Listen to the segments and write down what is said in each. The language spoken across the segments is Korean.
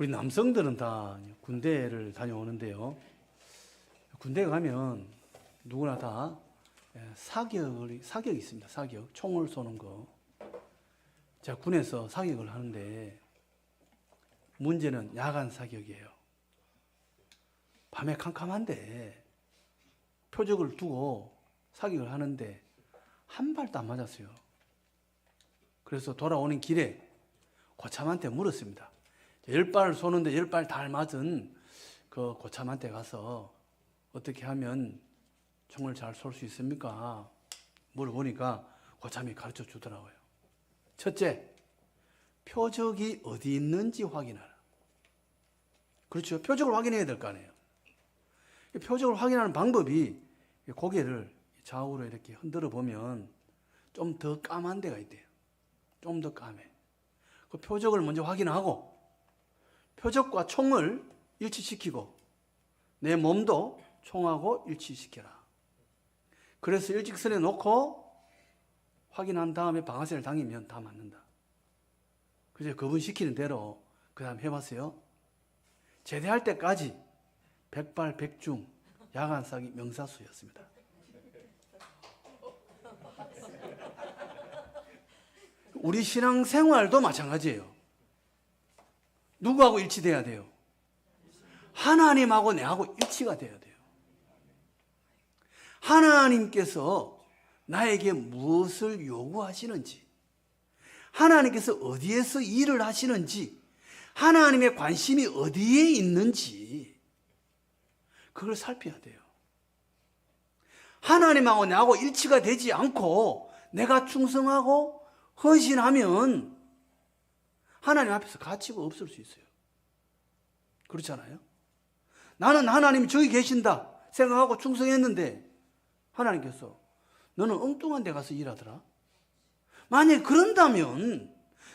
우리 남성들은 다 군대를 다녀오는데요. 군대 가면 누구나 다 사격이 있습니다. 사격, 총을 쏘는 거. 제가 군에서 사격을 하는데 문제는 야간 사격이에요. 밤에 캄캄한데 표적을 두고 사격을 하는데 한 발도 안 맞았어요. 그래서 돌아오는 길에 고참한테 물었습니다. 10발 쏘는데 10발 다 맞은 그 고참한테 가서 어떻게 하면 총을 잘 쏠 수 있습니까? 물어보니까 고참이 가르쳐 주더라고요. 첫째, 표적이 어디 있는지 확인하라. 그렇죠. 표적을 확인해야 될 거 아니에요. 표적을 확인하는 방법이 고개를 좌우로 이렇게 흔들어 보면 좀 더 까만 데가 있대요. 좀 더 까매. 그 표적을 먼저 확인하고 표적과 총을 일치시키고 내 몸도 총하고 일치시켜라. 그래서 일직선에 놓고 확인한 다음에 방아쇠를 당기면 다 맞는다. 그래서 그분 시키는 대로 그 다음 해봤어요. 제대할 때까지 백발백중 야간 사기 명사수였습니다. 우리 신앙생활도 마찬가지예요. 누구하고 일치돼야 돼요? 하나님하고 내하고 일치가 돼야 돼요. 하나님께서 나에게 무엇을 요구하시는지, 하나님께서 어디에서 일을 하시는지, 하나님의 관심이 어디에 있는지 그걸 살펴야 돼요. 하나님하고 나하고 일치가 되지 않고 내가 충성하고 헌신하면 하나님 앞에서 가치가 없을 수 있어요. 그렇잖아요? 나는 하나님이 저기 계신다 생각하고 충성했는데 하나님께서 너는 엉뚱한 데 가서 일하더라. 만약에 그런다면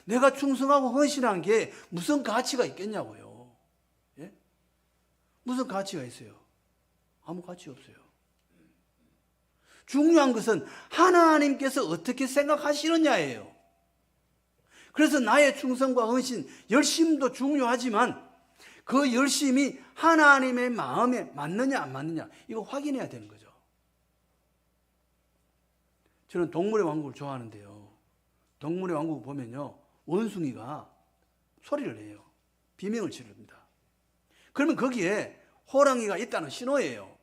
내가 충성하고 헌신한 게 무슨 가치가 있겠냐고요. 예? 무슨 가치가 있어요? 아무 가치 없어요. 중요한 것은 하나님께서 어떻게 생각하시느냐예요. 그래서 나의 충성과 헌신, 열심도 중요하지만 그 열심이 하나님의 마음에 맞느냐 안 맞느냐 이거 확인해야 되는 거죠. 저는 동물의 왕국을 좋아하는데요. 동물의 왕국 보면요. 원숭이가 소리를 내요. 비명을 지릅니다. 그러면 거기에 호랑이가 있다는 신호예요.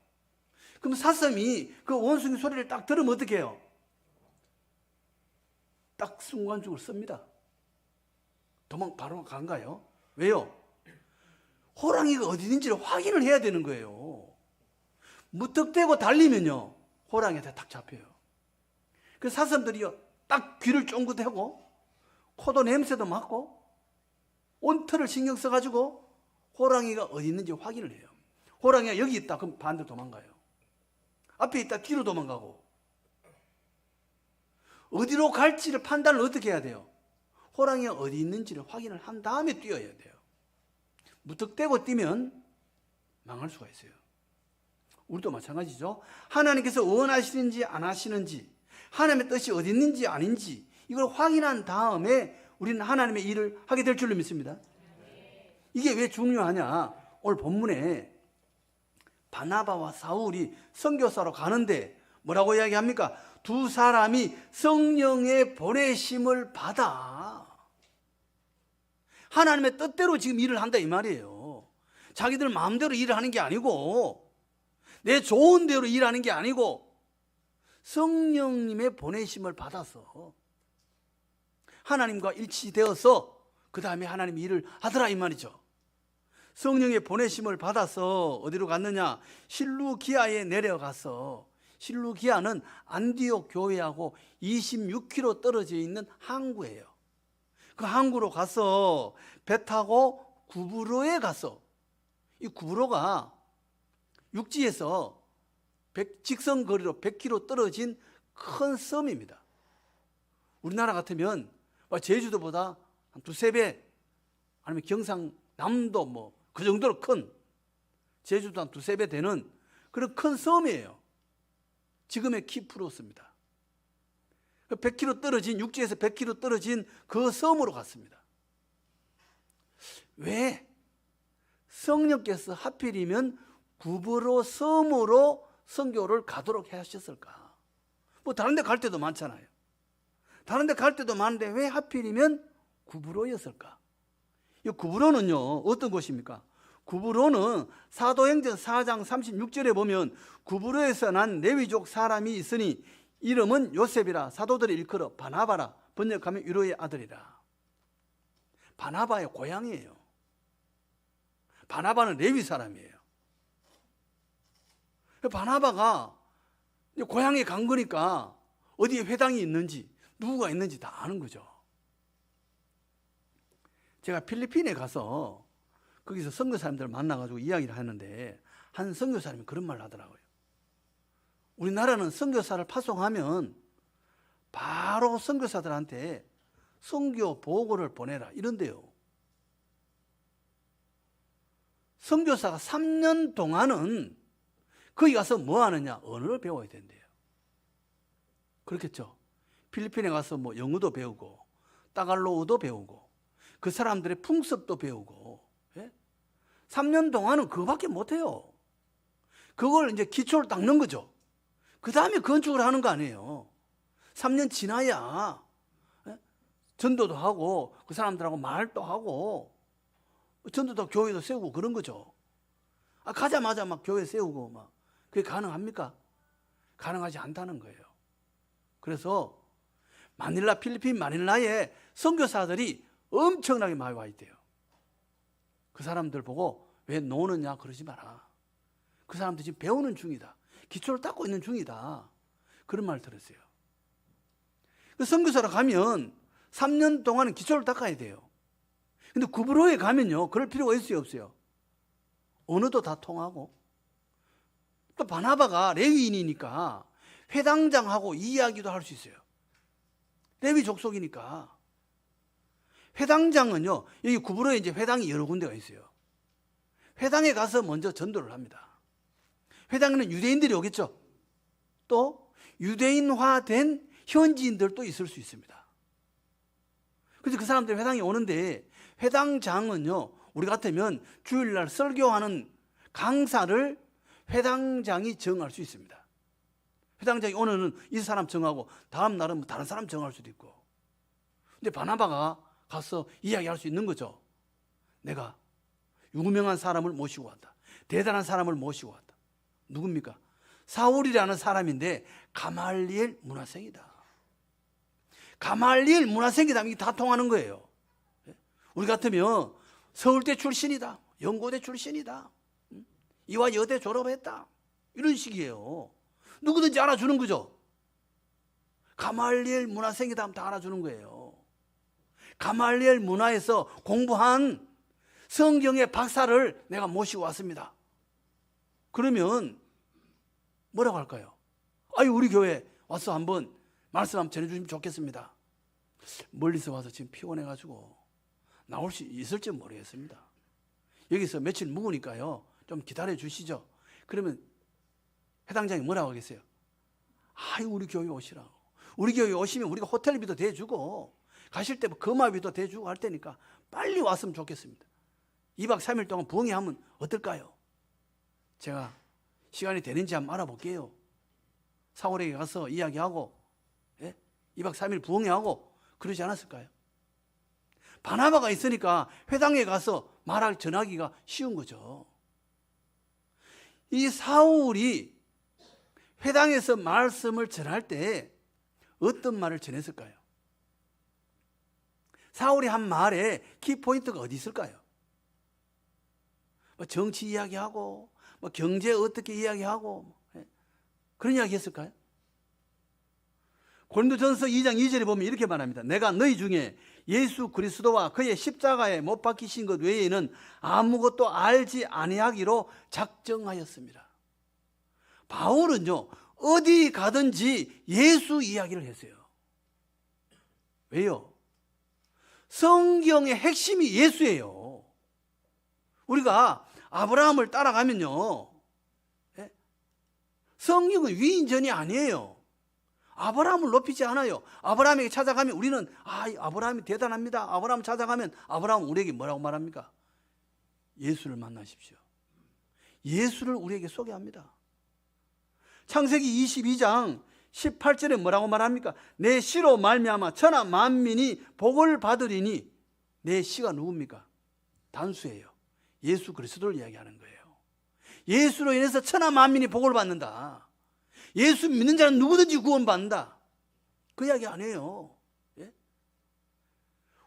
그럼 사슴이 그 원숭이 소리를 딱 들으면 어떻게 해요? 딱 순간적으로 씁니다. 도망 바로 간가요? 왜요? 호랑이가 어디 있는지를 확인을 해야 되는 거예요. 무턱대고 달리면요. 호랑이한테 딱 잡혀요. 그 사슴들이요. 딱 귀를 쫑긋하고 코도 냄새도 맡고 온털을 신경 써가지고 호랑이가 어디 있는지 확인을 해요. 호랑이가 여기 있다. 그럼 반대로 도망가요. 앞에 있다. 뒤로 도망가고. 어디로 갈지를 판단을 어떻게 해야 돼요? 호랑이가 어디 있는지를 확인을 한 다음에 뛰어야 돼요. 무턱대고 뛰면 망할 수가 있어요. 우리도 마찬가지죠. 하나님께서 원하시는지 안 하시는지, 하나님의 뜻이 어디 있는지 아닌지 이걸 확인한 다음에 우리는 하나님의 일을 하게 될 줄로 믿습니다. 이게 왜 중요하냐? 오늘 본문에 바나바와 사울이 선교사로 가는데 뭐라고 이야기합니까? 두 사람이 성령의 보내심을 받아 하나님의 뜻대로 지금 일을 한다 이 말이에요. 자기들 마음대로 일을 하는 게 아니고 내 좋은 대로 일하는 게 아니고 성령님의 보내심을 받아서 하나님과 일치되어서 그 다음에 하나님 일을 하더라 이 말이죠. 성령의 보내심을 받아서 어디로 갔느냐? 실루기아에 내려가서, 실루기아는 안디옥 교회하고 26km 떨어져 있는 항구예요. 그 항구로 가서 배 타고 구브로에 가서, 이 구브로가 육지에서 직선거리로 100km 떨어진 큰 섬입니다. 우리나라 같으면 제주도보다 한 두세 배, 아니면 경상남도 뭐 그 정도로 큰, 제주도 한 두세 배 되는 그런 큰 섬이에요. 지금의 키프로스입니다. 100km 떨어진, 육지에서 100km 떨어진 그 섬으로 갔습니다. 왜 성령께서 하필이면 구브로 섬으로 선교를 가도록 하셨을까? 뭐 다른 데 갈 때도 많잖아요. 다른 데 갈 때도 많은데 왜 하필이면 구브로였을까? 이 구브로는요, 어떤 곳입니까? 구브로는 사도행전 4장 36절에 보면 구브로에서 난 레위족 사람이 있으니 이름은 요셉이라 사도들이 일컬어 바나바라, 번역하면 위로의 아들이라. 바나바의 고향이에요. 바나바는 레위 사람이에요. 바나바가 고향에 간 거니까 어디에 회당이 있는지 누구가 있는지 다 아는 거죠. 제가 필리핀에 가서 거기서 선교사님들 만나가지고 이야기를 하는데 한 선교사님이 그런 말을 하더라고요. 우리나라는 선교사를 파송하면 바로 선교사들한테 선교 보고를 보내라 이런데요. 선교사가 3년 동안은 거기 가서 뭐 하느냐? 언어를 배워야 된대요. 그렇겠죠. 필리핀에 가서 뭐 영어도 배우고 따갈로우도 배우고 그 사람들의 풍습도 배우고, 예? 3년 동안은 그거밖에 못해요. 그걸 이제 기초를 닦는 거죠. 그 다음에 건축을 하는 거 아니에요. 3년 지나야, 예? 전도도 하고 그 사람들하고 말도 하고 전도도 교회도 세우고 그런 거죠. 가자마자 막 교회 세우고 막 그게 가능합니까? 가능하지 않다는 거예요. 그래서 필리핀 마닐라에 선교사들이 엄청나게 많이 와 있대요. 그 사람들 보고 왜 노느냐 그러지 마라. 그 사람들 지금 배우는 중이다. 기초를 닦고 있는 중이다. 그런 말 들었어요. 그 선교사로 가면 3년 동안은 기초를 닦아야 돼요. 근데 구브로에 가면요, 그럴 필요가 있어요, 없어요? 언어도 다 통하고 또 바나바가 레위인이니까 회당장하고 이야기도 할 수 있어요. 레위 족속이니까. 회당장은요, 여기 구브로에 이제 회당이 여러 군데가 있어요. 회당에 가서 먼저 전도를 합니다. 회당에는 유대인들이 오겠죠. 또 유대인화된 현지인들도 있을 수 있습니다. 그래서 그 사람들이 회당에 오는데 회당장은요, 우리 같으면 주일날 설교하는 강사를 회당장이 정할 수 있습니다. 회당장이 오늘은 이 사람 정하고 다음 날은 다른 사람 정할 수도 있고. 근데 바나바가 가서 이야기할 수 있는 거죠. 내가 유명한 사람을 모시고 왔다. 대단한 사람을 모시고 왔다. 누굽니까? 사울이라는 사람인데 가말리엘 문화생이다. 가말리엘 문화생이다. 이게 다 통하는 거예요. 우리 같으면 서울대 출신이다. 연고대 출신이다. 이화 여대 졸업했다. 이런 식이에요. 누구든지 알아주는 거죠. 가말리엘 문화생이다 하면 다 알아주는 거예요. 가말리엘 문화에서 공부한 성경의 박사를 내가 모시고 왔습니다. 그러면 뭐라고 할까요? 아유, 우리 교회 와서 한번 말씀 한번 전해주시면 좋겠습니다. 멀리서 와서 지금 피곤해가지고 나올 수 있을지 모르겠습니다. 여기서 며칠 묵으니까요, 좀 기다려 주시죠. 그러면 회당장이 뭐라고 하겠어요? 아유, 우리 교회 오시라고. 우리 교회 오시면 우리가 호텔비도 대주고 가실 때 거마비도 대주고 할 테니까 빨리 왔으면 좋겠습니다. 2박 3일 동안 부흥회하면 어떨까요? 제가 시간이 되는지 한번 알아볼게요. 사울에게 가서 이야기하고, 예? 2박 3일 부흥회하고 그러지 않았을까요? 바나바가 있으니까 회당에 가서 전하기가 쉬운 거죠. 이 사울이 회당에서 말씀을 전할 때 어떤 말을 전했을까요? 사울이 한 말에 키포인트가 어디 있을까요? 뭐 정치 이야기하고 뭐 경제 어떻게 이야기하고 그런 이야기 했을까요? 고린도전서 2장 2절에 보면 이렇게 말합니다. 내가 너희 중에 예수 그리스도와 그의 십자가에 못 박히신 것 외에는 아무것도 알지 아니하기로 작정하였습니다. 바울은요, 어디 가든지 예수 이야기를 했어요. 왜요? 성경의 핵심이 예수예요. 우리가 아브라함을 따라가면요, 성경은 위인전이 아니에요. 아브라함을 높이지 않아요. 아브라함에게 찾아가면 우리는 아브라함이 대단합니다. 아브라함 찾아가면 아브라함은 우리에게 뭐라고 말합니까? 예수를 만나십시오. 예수를 우리에게 소개합니다. 창세기 22장 18절에 뭐라고 말합니까? 내 씨로 말미암아 천하 만민이 복을 받으리니. 내 씨가 누굽니까? 단수예요. 예수 그리스도를 이야기하는 거예요. 예수로 인해서 천하 만민이 복을 받는다. 예수 믿는 자는 누구든지 구원받는다. 그 이야기 안 해요. 예?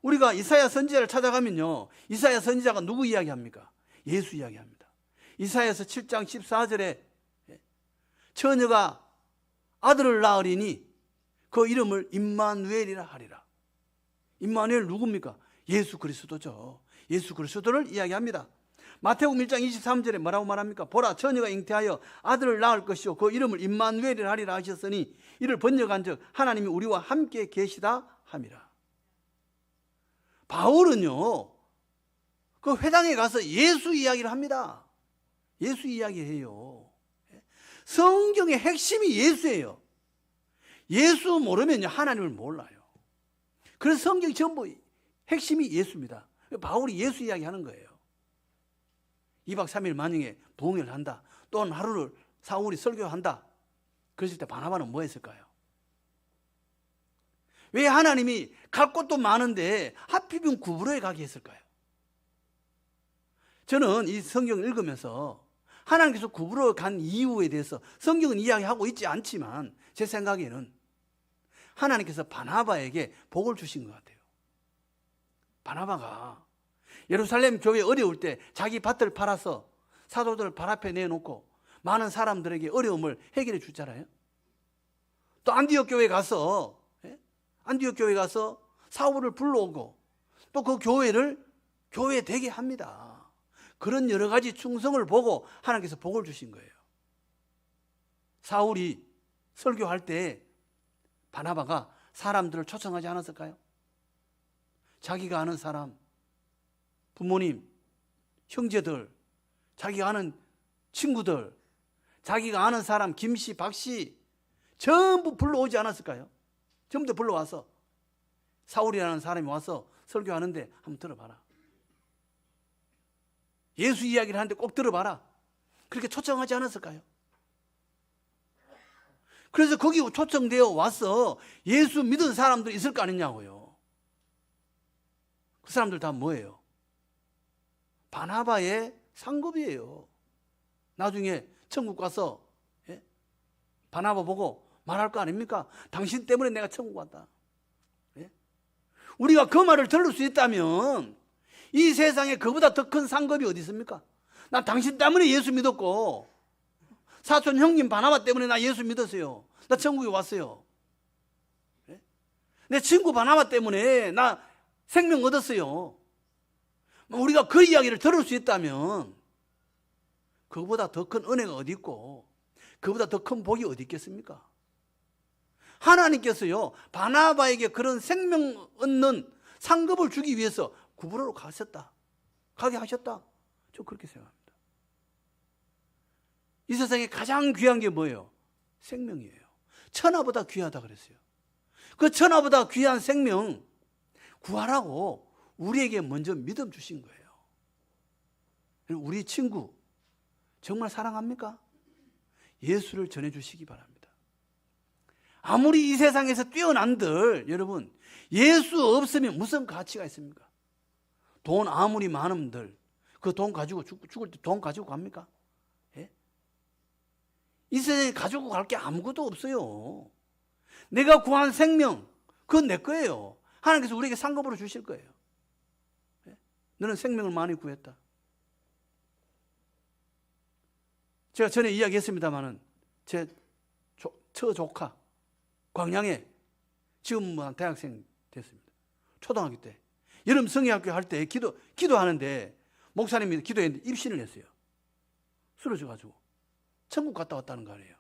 우리가 이사야 선지자를 찾아가면요, 이사야 선지자가 누구 이야기합니까? 예수 이야기합니다. 이사야서 7장 14절에 처녀가 아들을 낳으리니 그 이름을 임마누엘이라 하리라. 임마누엘 누굽니까? 예수 그리스도죠. 예수 그리스도를 이야기합니다. 마태복음 1장 23절에 뭐라고 말합니까? 보라, 처녀가 잉태하여 아들을 낳을 것이요 그 이름을 임마누엘이라 하리라 하셨으니 이를 번역한 즉 하나님이 우리와 함께 계시다 함이라. 바울은요, 그 회당에 가서 예수 이야기를 합니다. 예수 이야기해요. 성경의 핵심이 예수예요. 예수 모르면요, 하나님을 몰라요. 그래서 성경이 전부 핵심이 예수입니다. 바울이 예수 이야기하는 거예요. 2박 3일 만약에 부흥회를 한다, 또는 하루를 사울이 설교한다, 그랬을 때 바나바는 뭐 했을까요? 왜 하나님이 갈 곳도 많은데 하필이면 구부로에 가게 했을까요? 저는 이 성경을 읽으면서 하나님께서 구부로 간 이유에 대해서 성경은 이야기하고 있지 않지만 제 생각에는 하나님께서 바나바에게 복을 주신 것 같아요. 바나바가 예루살렘 교회 어려울 때 자기 밭을 팔아서 사도들을 발 앞에 내놓고 많은 사람들에게 어려움을 해결해 주잖아요. 또 안디옥 교회 가서 사울을 불러오고 또 그 교회를 교회 되게 합니다. 그런 여러 가지 충성을 보고 하나님께서 복을 주신 거예요. 사울이 설교할 때 바나바가 사람들을 초청하지 않았을까요? 자기가 아는 사람, 부모님, 형제들, 자기가 아는 친구들, 자기가 아는 사람, 김씨, 박씨 전부 불러오지 않았을까요? 전부 다 불러와서 사울이라는 사람이 와서 설교하는데 한번 들어봐라. 예수 이야기를 하는데 꼭 들어봐라. 그렇게 초청하지 않았을까요? 그래서 거기 초청되어 와서 예수 믿은 사람들 있을 거 아니냐고요. 그 사람들 다 뭐예요? 바나바의 상급이에요. 나중에 천국 가서 바나바 보고 말할 거 아닙니까? 당신 때문에 내가 천국 왔다. 우리가 그 말을 들을 수 있다면 이 세상에 그보다 더 큰 상급이 어디 있습니까? 나 당신 때문에 예수 믿었고, 사촌 형님 바나바 때문에 나 예수 믿었어요. 나 천국에 왔어요. 내 친구 바나바 때문에 나 생명 얻었어요. 우리가 그 이야기를 들을 수 있다면 그보다 더 큰 은혜가 어디 있고 그보다 더 큰 복이 어디 있겠습니까? 하나님께서요, 바나바에게 그런 생명 얻는 상급을 주기 위해서 구부로로 가게 하셨다. 저 그렇게 생각합니다. 이 세상에 가장 귀한 게 뭐예요? 생명이에요. 천하보다 귀하다 그랬어요. 그 천하보다 귀한 생명 구하라고 우리에게 먼저 믿음 주신 거예요. 우리 친구 정말 사랑합니까? 예수를 전해주시기 바랍니다. 아무리 이 세상에서 뛰어난들 여러분, 예수 없으면 무슨 가치가 있습니까? 돈 아무리 많은들 그 돈 가지고 죽을 때 돈 가지고 갑니까? 예? 이 세상에 가지고 갈 게 아무것도 없어요. 내가 구한 생명 그건 내 거예요. 하나님께서 우리에게 상급으로 주실 거예요. 예? 너는 생명을 많이 구했다. 제가 전에 이야기했습니다마는 제 처조카 광양에 지금 대학생 됐습니다. 초등학교 때 여름 성의학교 할 때 기도하는데 목사님이 기도했는데 입신을 했어요. 쓰러져가지고 천국 갔다 왔다는 거 아니에요.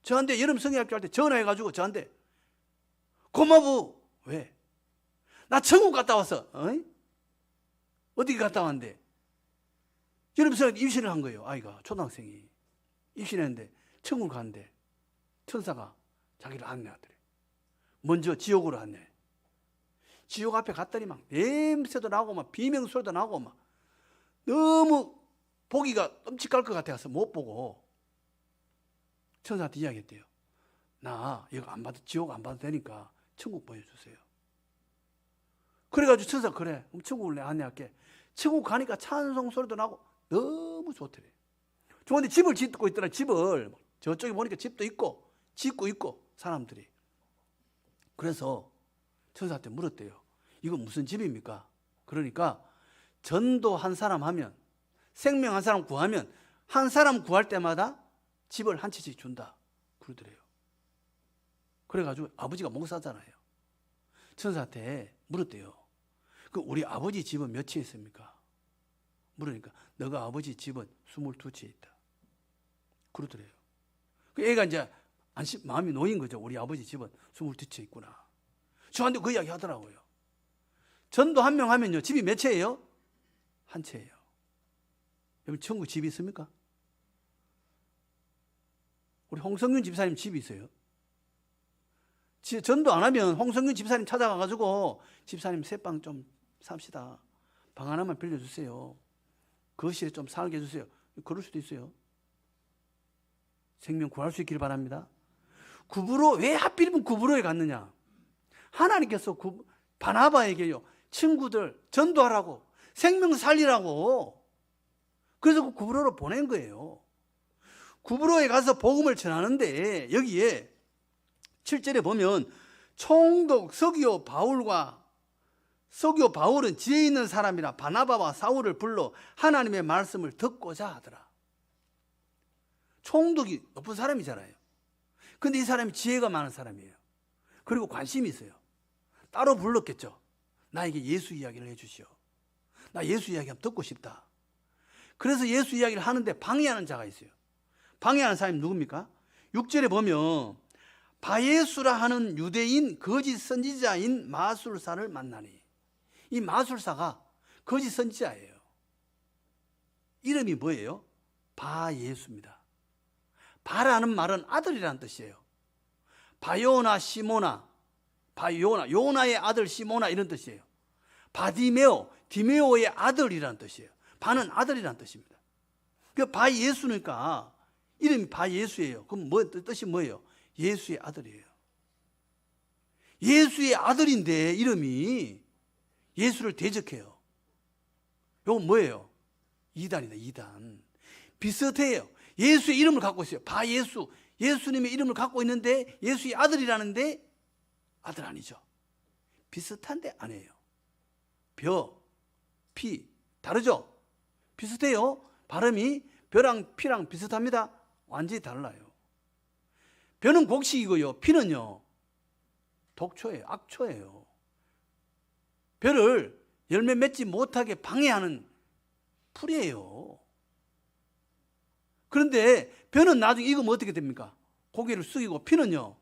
저한테 여름 성의학교 할 때 전화해가지고 저한테 고마워. 왜? 나 천국 갔다 왔어. 어디 갔다 왔는데? 여름 성의학교 입신을 한 거예요. 아이가 초등학생이 입신했는데 천국 가는데 천사가 자기를 안내하더래. 먼저 지옥으로 안내. 지옥 앞에 갔더니 막 냄새도 나고 막 비명소리도 나고 막 너무 보기가 끔찍할 것 같아서 못 보고 천사한테 이야기했대요. 나 이거 안 봐도, 지옥 안 봐도 되니까 천국 보여주세요. 그래가지고 천사가 그래, 그럼 천국을 내가 안내할게. 천국 가니까 찬송 소리도 나고 너무 좋더래. 좋은데 집을 짓고 있더라. 집을 저쪽에 보니까 집도 있고 짓고 있고 사람들이. 그래서 천사한테 물었대요. 이거 무슨 집입니까? 그러니까 전도 한 사람 하면, 생명 한 사람 구하면 한 사람 구할 때마다 집을 한 채씩 준다 그러더래요. 그래가지고 아버지가 목사잖아요. 천사한테 물었대요. 그 우리 아버지 집은 몇 채 있습니까? 물으니까 너가 아버지 집은 22채 있다 그러더래요. 그 애가 이제 마음이 놓인 거죠. 우리 아버지 집은 22채 있구나. 저한테 그 이야기 하더라고요. 전도 한 명 하면요, 집이 몇 채예요? 한 채예요. 여러분 천국 집이 있습니까? 우리 홍성균 집사님 집이 있어요. 전도 안 하면 홍성균 집사님 찾아가가지고 집사님 새방 좀 삽시다. 방 하나만 빌려주세요. 거실에 좀 살게 해주세요. 그럴 수도 있어요. 생명 구할 수 있기를 바랍니다. 구브로, 왜 하필이면 구브로에 갔느냐? 하나님께서 바나바에게요, 친구들 전도하라고, 생명 살리라고, 그래서 그 구브로로 보낸 거예요. 구브로에 가서 복음을 전하는데 여기에 7절에 보면 총독 서기오 바울은 지혜 있는 사람이라 바나바와 사울을 불러 하나님의 말씀을 듣고자 하더라. 총독이 높은 사람이잖아요. 근데 이 사람이 지혜가 많은 사람이에요. 그리고 관심이 있어요. 따로 불렀겠죠. 나에게 예수 이야기를 해주시오. 나 예수 이야기 한번 듣고 싶다. 그래서 예수 이야기를 하는데 방해하는 자가 있어요. 방해하는 사람이 누굽니까? 6절에 보면 바예수라 하는 유대인 거짓 선지자인 마술사를 만나니, 이 마술사가 거짓 선지자예요. 이름이 뭐예요? 바예수입니다. 바라는 말은 아들이라는 뜻이에요. 바요나 시모나, 요나의 아들 시모나 이런 뜻이에요. 바디메오, 디메오의 아들이라는 뜻이에요. 바는 아들이라는 뜻입니다. 그 바예수니까 이름이 바예수예요. 그럼 뜻이 뭐예요? 예수의 아들이에요. 예수의 아들인데 이름이 예수를 대적해요. 이건 뭐예요? 이단이다, 이단. 비슷해요. 예수의 이름을 갖고 있어요. 바예수, 예수님의 이름을 갖고 있는데 예수의 아들이라는데 아들 아니죠. 비슷한데 아니에요. 피 다르죠? 비슷해요. 발음이 벼랑 피랑 비슷합니다. 완전히 달라요. 벼는 곡식이고요, 피는요 독초예요, 악초예요. 벼를 열매 맺지 못하게 방해하는 풀이에요. 그런데 벼는 나중에 익으면 어떻게 됩니까? 고개를 숙이고, 피는요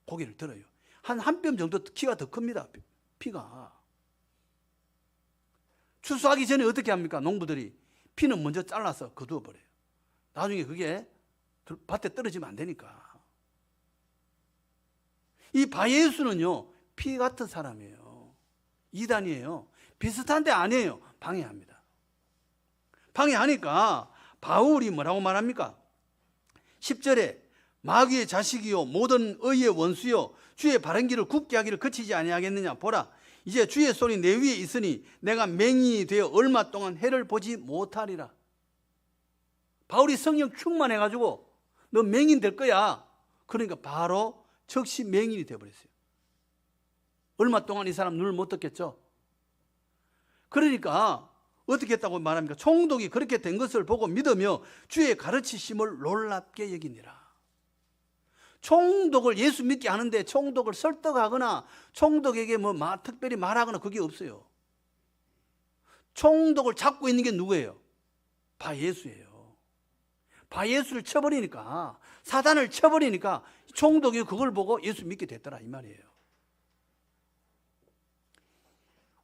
고개를 들어요. 한 뼘 정도 키가 더 큽니다. 피가. 추수하기 전에 어떻게 합니까? 농부들이 피는 먼저 잘라서 거두어 버려요. 나중에 그게 밭에 떨어지면 안 되니까. 이 바예수는요 피 같은 사람이에요. 이단이에요. 비슷한데 아니에요. 방해합니다. 방해하니까 바울이 뭐라고 말합니까? 10절에 마귀의 자식이요 모든 의의 원수요 주의 바른 길을 굽게 하기를 그치지 아니하겠느냐. 보라, 이제 주의 손이 내 위에 있으니 내가 맹인이 되어 얼마 동안 해를 보지 못하리라. 바울이 성령 충만해가지고 너 맹인 될 거야. 그러니까 바로 즉시 맹인이 되어버렸어요. 얼마 동안 이 사람 눈을 못 떴겠죠. 그러니까 어떻게 했다고 말합니까? 총독이 그렇게 된 것을 보고 믿으며 주의 가르치심을 놀랍게 여기니라. 총독을 예수 믿게 하는데 총독을 설득하거나 총독에게 특별히 말하거나 그게 없어요. 총독을 잡고 있는 게 누구예요? 바예수예요. 바예수를 쳐버리니까, 사단을 쳐버리니까 총독이 그걸 보고 예수 믿게 됐더라 이 말이에요.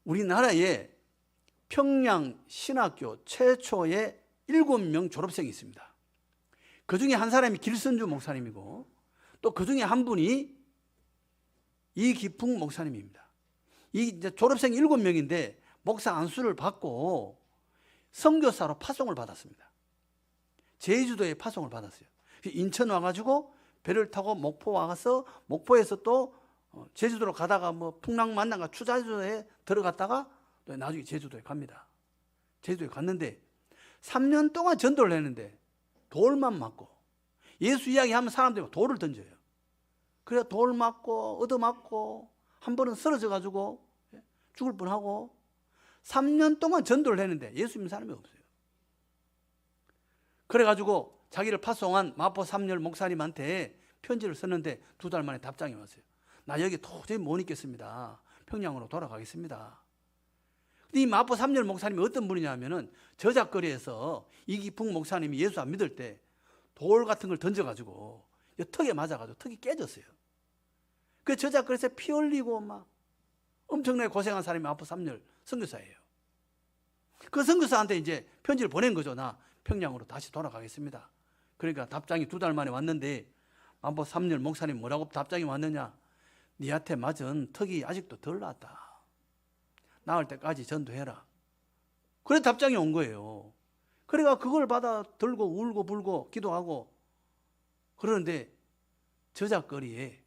우리나라에 평양 신학교 최초의 7명 졸업생이 있습니다. 그 중에 한 사람이 길선주 목사님이고 또 그 중에 한 분이 이기풍 목사님입니다. 이 졸업생 7명인데 목사 안수를 받고 선교사로 파송을 받았습니다. 제주도에 파송을 받았어요. 인천 와가지고 배를 타고 목포 와서 목포에서 또 제주도로 가다가 뭐 풍랑 만나가 추자주도에 들어갔다가 또 나중에 제주도에 갑니다. 제주도에 갔는데 3년 동안 전도를 했는데 돌만 맞고, 예수 이야기하면 사람들이 돌을 던져요. 그래 돌 맞고 얻어맞고 한 번은 쓰러져가지고 죽을 뻔하고 3년 동안 전도를 했는데 예수 믿는 사람이 없어요. 그래가지고 자기를 파송한 마포 삼열 목사님한테 편지를 썼는데 2달 만에 답장이 왔어요. 나 여기 도저히 못 있겠습니다. 평양으로 돌아가겠습니다. 이 마포 삼열 목사님이 어떤 분이냐면은 저작거리에서 이기풍 목사님이 예수 안 믿을 때 돌 같은 걸 던져가지고 턱에 맞아가지고 턱이 깨졌어요. 그 저작거리에서 피 흘리고 막 엄청나게 고생한 사람이 마포 삼열 선교사예요. 그 선교사한테 이제 편지를 보낸 거죠. 나 평양으로 다시 돌아가겠습니다. 그러니까 답장이 2달 만에 왔는데 마포 삼열 목사님 뭐라고 답장이 왔느냐? 니한테 맞은 턱이 아직도 덜 나았다. 나을 때까지 전도해라. 그래 답장이 온 거예요. 그러니까 그걸 받아 들고 울고 불고 기도하고 그러는데 저작거리에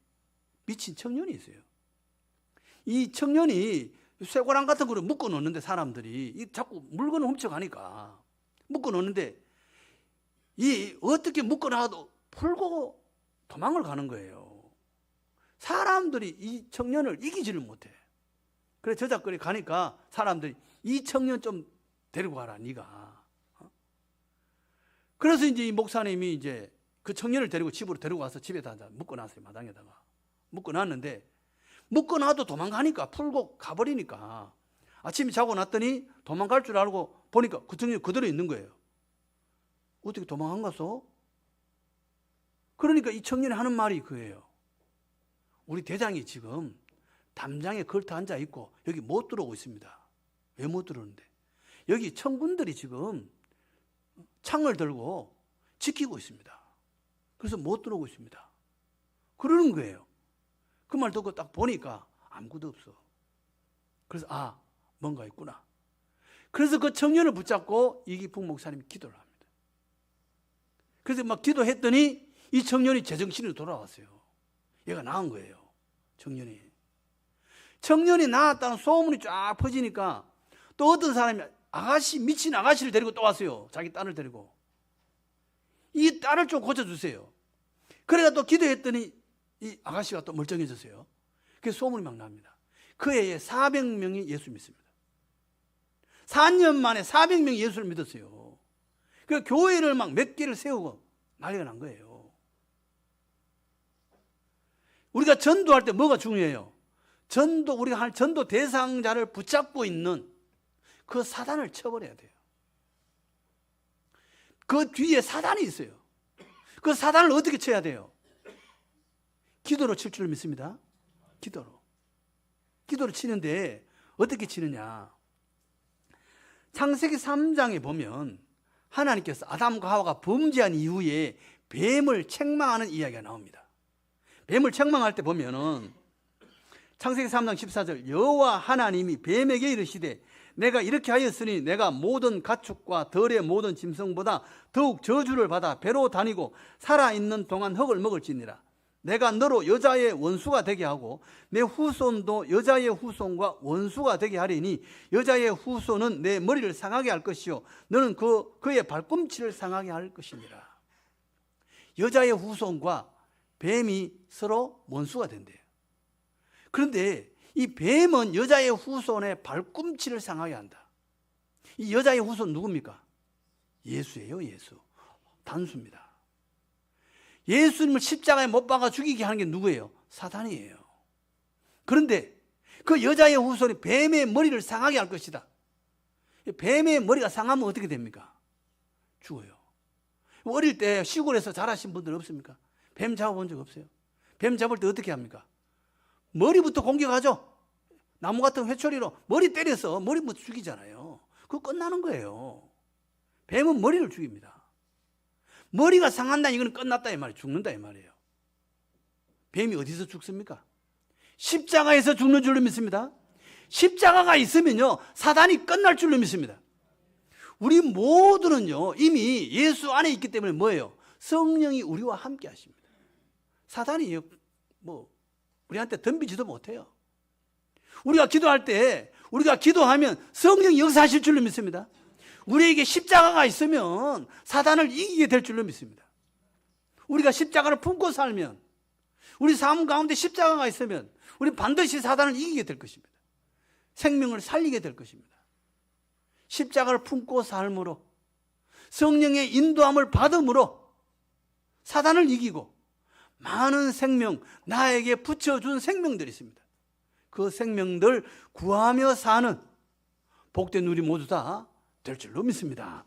미친 청년이 있어요. 이 청년이 쇠고랑 같은 거를 묶어 놓는데 사람들이 자꾸 물건을 훔쳐가니까 묶어 놓는데 이 어떻게 묶어 놔도 풀고 도망을 가는 거예요. 사람들이 이 청년을 이기지를 못해. 그래 저작거리 가니까 사람들이 이 청년 좀 데리고 가라 네가. 그래서 이제 이 목사님이 이제 그 청년을 데리고 집으로 데리고 와서 집에다 묶어놨어요. 마당에다가 묶어놨는데 묶어놔도 도망가니까 풀고 가버리니까 아침에 자고 났더니 도망갈 줄 알고 보니까 그 청년이 그대로 있는 거예요. 어떻게 도망간 거소? 그러니까 이 청년이 하는 말이 그예요. 우리 대장이 지금 담장에 걸터 앉아 있고 여기 못 들어오고 있습니다. 왜 못 들어오는데? 여기 청군들이 지금 창을 들고 지키고 있습니다. 그래서 못 들어오고 있습니다. 그러는 거예요. 그 말 듣고 딱 보니까 아무것도 없어. 그래서 뭔가 있구나. 그래서 그 청년을 붙잡고 이기풍 목사님이 기도를 합니다. 그래서 막 기도했더니 이 청년이 제정신으로 돌아왔어요. 얘가 나은 거예요. 청년이 나았다는 소문이 쫙 퍼지니까 또 어떤 사람이 미친 아가씨를 데리고 또 왔어요. 자기 딸을 데리고. 이 딸을 좀 고쳐주세요. 그래가 또 기도했더니 이 아가씨가 또 멀쩡해졌어요. 그래서 소문이 막 납니다. 그 해에 400명이 예수 믿습니다. 4년 만에 400명이 예수를 믿었어요. 그 교회를 막 몇 개를 세우고 난리가 난 거예요. 우리가 전도할 때 뭐가 중요해요? 우리가 할 전도 대상자를 붙잡고 있는 그 사단을 쳐버려야 돼요. 그 뒤에 사단이 있어요. 그 사단을 어떻게 쳐야 돼요? 기도로 칠 줄 믿습니다. 기도로 치는데 어떻게 치느냐? 창세기 3장에 보면 하나님께서 아담과 하와가 범죄한 이후에 뱀을 책망하는 이야기가 나옵니다. 뱀을 책망할 때 보면은 창세기 3장 14절 여호와 하나님이 뱀에게 이르시되 내가 이렇게 하였으니 내가 모든 가축과 들의 모든 짐승보다 더욱 저주를 받아 배로 다니고 살아있는 동안 흙을 먹을지니라. 내가 너로 여자의 원수가 되게 하고 내 후손도 여자의 후손과 원수가 되게 하리니 여자의 후손은 내 머리를 상하게 할 것이요 너는 그의 발꿈치를 상하게 할 것이니라. 여자의 후손과 뱀이 서로 원수가 된대요. 그런데 이 뱀은 여자의 후손의 발꿈치를 상하게 한다. 이 여자의 후손 누굽니까? 예수예요. 예수. 단수입니다. 예수님을 십자가에 못 박아 죽이게 하는 게 누구예요? 사단이에요. 그런데 그 여자의 후손이 뱀의 머리를 상하게 할 것이다. 뱀의 머리가 상하면 어떻게 됩니까? 죽어요. 어릴 때 시골에서 자라신 분들 없습니까? 뱀 잡아본 적 없어요? 뱀 잡을 때 어떻게 합니까? 머리부터 공격하죠. 나무 같은 회초리로 머리 때려서 머리부터 죽이잖아요. 그거 끝나는 거예요. 뱀은 머리를 죽입니다. 머리가 상한다 이거는 끝났다 이 말이에요. 죽는다 이 말이에요. 뱀이 어디서 죽습니까? 십자가에서 죽는 줄로 믿습니다. 십자가가 있으면요 사단이 끝날 줄로 믿습니다. 우리 모두는요, 이미 예수 안에 있기 때문에 뭐예요? 성령이 우리와 함께 하십니다. 사단이 우리한테 덤비지도 못해요. 우리가 기도할 때, 우리가 기도하면 성령이 역사하실 줄로 믿습니다. 우리에게 십자가가 있으면 사단을 이기게 될 줄로 믿습니다. 우리가 십자가를 품고 살면, 우리 삶 가운데 십자가가 있으면 우리 반드시 사단을 이기게 될 것입니다. 생명을 살리게 될 것입니다. 십자가를 품고 삶으로, 성령의 인도함을 받음으로 사단을 이기고 많은 생명, 나에게 붙여준 생명들이 있습니다. 그 생명들 구하며 사는 복된 우리 모두 다 될 줄로 믿습니다.